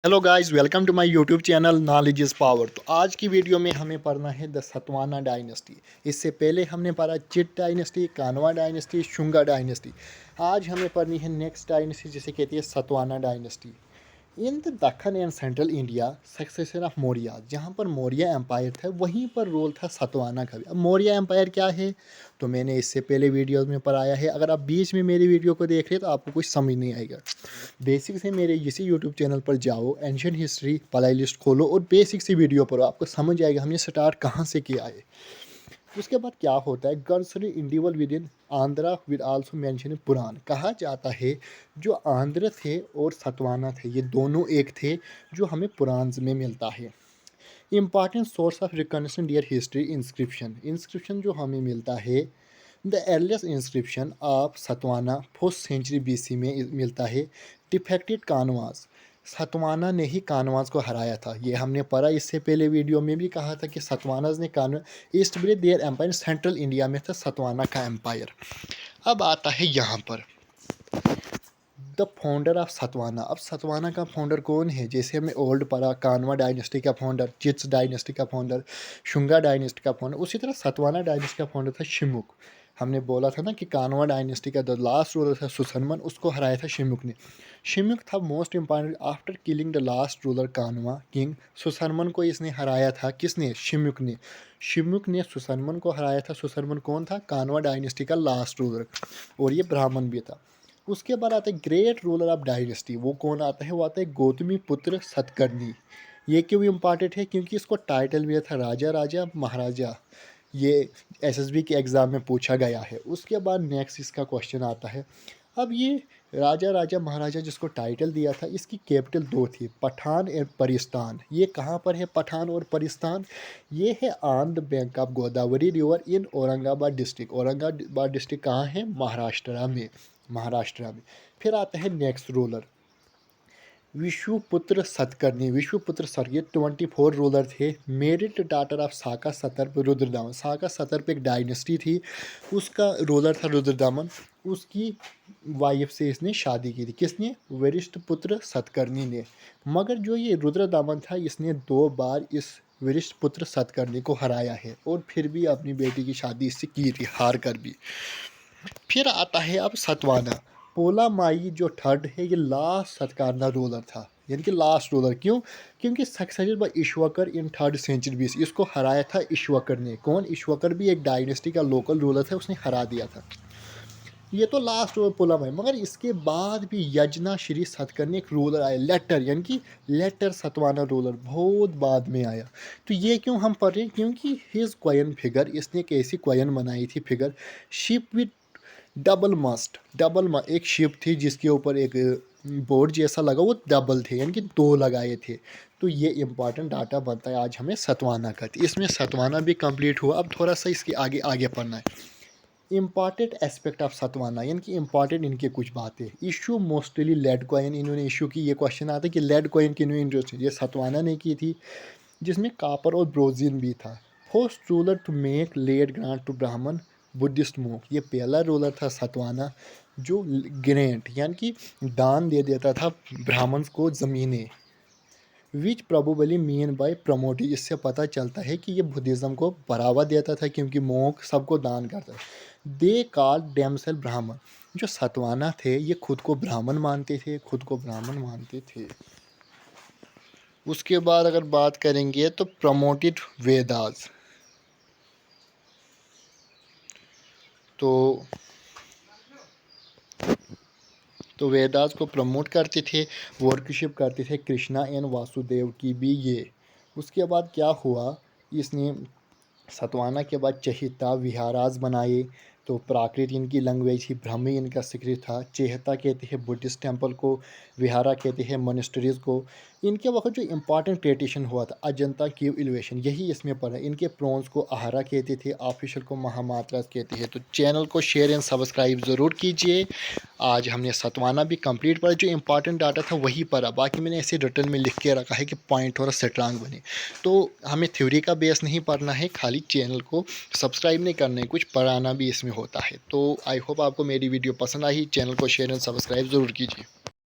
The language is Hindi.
Hello guys, welcome to my YouTube channel knowledge is power. तो आज की वीडियो में हमें पढ़ना है द सतवाना डायनेस्टी। इससे पहले हमने पढ़ा चिट dynasty, Kanva dynasty, Shunga dynasty. आज हमें पढ़नी है नेक्स्ट डायनेस्टी जिसे कहती है Satavahana dynasty. In the Deccan and central India successor of Maurya, जहाँ पर मौर्य एम्पायर था वहीं पर रोल था सतवाना का भी। अब मौर्य एम्पायर क्या है तो मैंने इससे पहले वीडियोस में पढ़ाया है। अगर आप बीच में मेरी वीडियो को देख रहे हैं तो आपको कुछ समझ नहीं आएगा। बेसिक से मेरे इसी यूट्यूब चैनल पर जाओ, एंशियंट हिस्ट्री प्ले लिस्ट खोलो और बेसिक सी वीडियो पढ़ो, आपको समझ आएगा हमने स्टार्ट कहाँ से किया है। उसके बाद क्या होता है, गन्सरी इंडिवल with in Andhra with also mention Purana. कहा जाता है जो आंध्र थे और सतवाना थे ये दोनों एक थे, जो हमें पुराण में मिलता है। Important source of recognition dear history inscription. Inscription जो हमें मिलता है, the earliest inscription of Satavahana 4th century BC में मिलता है। डिफेक्टेड कानवास, सतवाना ने ही कानवास को हराया था। ये हमने पढ़ा, इससे पहले वीडियो में भी कहा था कि सतवानाज ने कान ईस्ट ब्रेड देयर एम्पायर, सेंट्रल इंडिया में था सतवाना का एम्पायर। अब आता है यहाँ पर द फाउंडर ऑफ सतवाना। अब सतवाना का फाउंडर कौन है, जैसे हमें ओल्ड पढ़ा कानवा डायनेस्टी का फाउंडर, चित्स डायनेस्टी का फाउंडर, शुंगा डायनेस्टी का फाउंडर, उसी तरह सतवाना डायनेस्टी का फाउंडर था शिमुक। हमने बोला था ना कि कानवा डायनेस्टी का द लास्ट रूलर था सुसरमन, उसको हराया था शिमुक ने। शिमुक था most important after killing the last ruler कानवा किंग। सुसरमन को इसने हराया था, किसने, शिमुक ने। शिमुक ने सुसरमन को हराया था। सुसरमन कौन था, कानवा डायनेस्टी का लास्ट रूलर, और ये ब्राह्मण भी था। उसके बाद आता है ग्रेट रूलर ऑफ डायनेस्टी। वो कौन आता है, वो आता है गौतमी पुत्र सतकर्णी। ये क्यों इम्पॉर्टेंट है, क्योंकि इसको टाइटल भी था राजा राजा महाराजा। ये SSB के एग्ज़ाम में पूछा गया है। उसके बाद नेक्स्ट इसका क्वेश्चन आता है, अब ये राजा राजा महाराजा जिसको टाइटल दिया था, इसकी कैपिटल दो थी, पठान और परिस्तान। ये कहाँ पर है पठान और परिस्तान, ये है on the bank of Godavari river in Aurangabad district. Aurangabad district कहाँ है, महाराष्ट्र में। फिर आता है नेक्स्ट रूलर विष्णुपुत्र सतकर्णी। विष्णुपुत्र सर ये 24 रूलर थे। मेरिट डाटर ऑफ साका सतर्प रुद्रदामन। साका सतर्प एक डायनेस्टी थी, उसका रूलर था रुद्रदामन। उसकी वाइफ से इसने शादी की थी, किसने, वरिष्ठ पुत्र सतकर्णी ने। मगर जो ये रुद्रदामन था, इसने 2 बार इस वरिष्ठ पुत्र सतकर्णी को हराया है, और फिर भी अपनी बेटी की शादी इससे की थी, हार कर भी। फिर आता है अब सतवाना। पोला माई जो थर्ड है, ये लास्ट सतकारना रूलर था, यानी कि लास्ट रूलर। क्यों, क्योंकि सक्सेसर बाय इश्वकर इन 3rd सेंचुरी BC। इसको हराया था इश्वकर ने। कौन, इश्वकर भी एक डायनेस्टी का लोकल रूलर था, उसने हरा दिया था। ये तो लास्ट रूलर पोला माई। मगर इसके बाद भी यजना श्री सतकर्णी एक रूलर आया, लेटर, यानी कि लेटर सतवाना रूलर बहुत बाद में आया। तो ये क्यों हम पढ़ रहे हैं, क्योंकि हिज क्वाइन फिगर, इसने एक ऐसी क्वाइन बनाई थी figure, ship with double must. एक शिप थी जिसके ऊपर एक बोर्ड जैसा लगा, वो डबल थे, यानी कि 2 लगाए थे। तो ये इंपॉर्टेंट डाटा बनता है आज हमें सतवाना का। तो इसमें सतवाना भी कंप्लीट हुआ। अब थोड़ा सा इसके आगे आगे पढ़ना है। इम्पॉर्टेंट एस्पेक्ट ऑफ सतवाना, यानी कि इम्पॉर्टेंट इनके कुछ बातें। इशू मोस्टली लेड कॉइन इन्होंने इशू की। ये क्वेश्चन आता है कि लेड कॉइन की इंट्रोड्यूस, ये सतवाना ने की थी, जिसमें कापर और ब्रोजिन भी था। First ruler to make land grant to Brahmin Buddhist monk. ये पहला रूलर था सतवाना जो ग्रेंट, यानी कि दान दे देता था ब्राह्मण्स को ज़मीनें। विच प्रोबेबली मीन बाय प्रमोटी। इससे पता चलता है कि ये बुद्धिज़्म को बढ़ावा देता था, क्योंकि मोक सबको दान करता था। दे कॉल डेमसेल ब्राह्मण। जो सतवाना थे ये खुद को ब्राह्मण मानते थे। उसके बाद अगर बात करेंगे तो प्रमोटेड वेदास। तो वेदास को प्रमोट करते थे, वर्कशिप करते थे कृष्णा एंड वासुदेव की भी ये। उसके बाद क्या हुआ, इसने सतवाना के बाद चहिता विहाराज बनाए। तो प्राकृत इनकी लैंग्वेज थी, ब्राह्मी इनका संस्कृत था। चेहता कहते हैं बुद्धिस्ट टेम्पल को, विहारा कहते हैं मोनेस्ट्रीज को। इनके वक्त जो इंपॉर्टेंट ट्रेडिशन हुआ था अजंता क्यू इलिवेशन, यही इसमें पढ़ा। इनके प्रोन्स को आहारा कहते थे, ऑफिशियल को महामात्रा कहते हैं। तो चैनल को शेयर एंड सब्सक्राइब ज़रूर कीजिए। आज हमने सतवाना भी कंप्लीट पढ़ा, जो इंपॉर्टेंट डाटा था वही पढ़ा, बाकी मैंने ऐसे रिटर्न में लिख के रखा है कि पॉइंट थोड़ा स्ट्रांग बने। तो हमें थ्योरी का बेस नहीं पढ़ना है, खाली चैनल को सब्सक्राइब नहीं करना है, कुछ पढ़ाना भी इसमें होता है। तो आई होप आपको मेरी वीडियो पसंद आई। चैनल को शेयर एंड सब्सक्राइब ज़रूर कीजिए।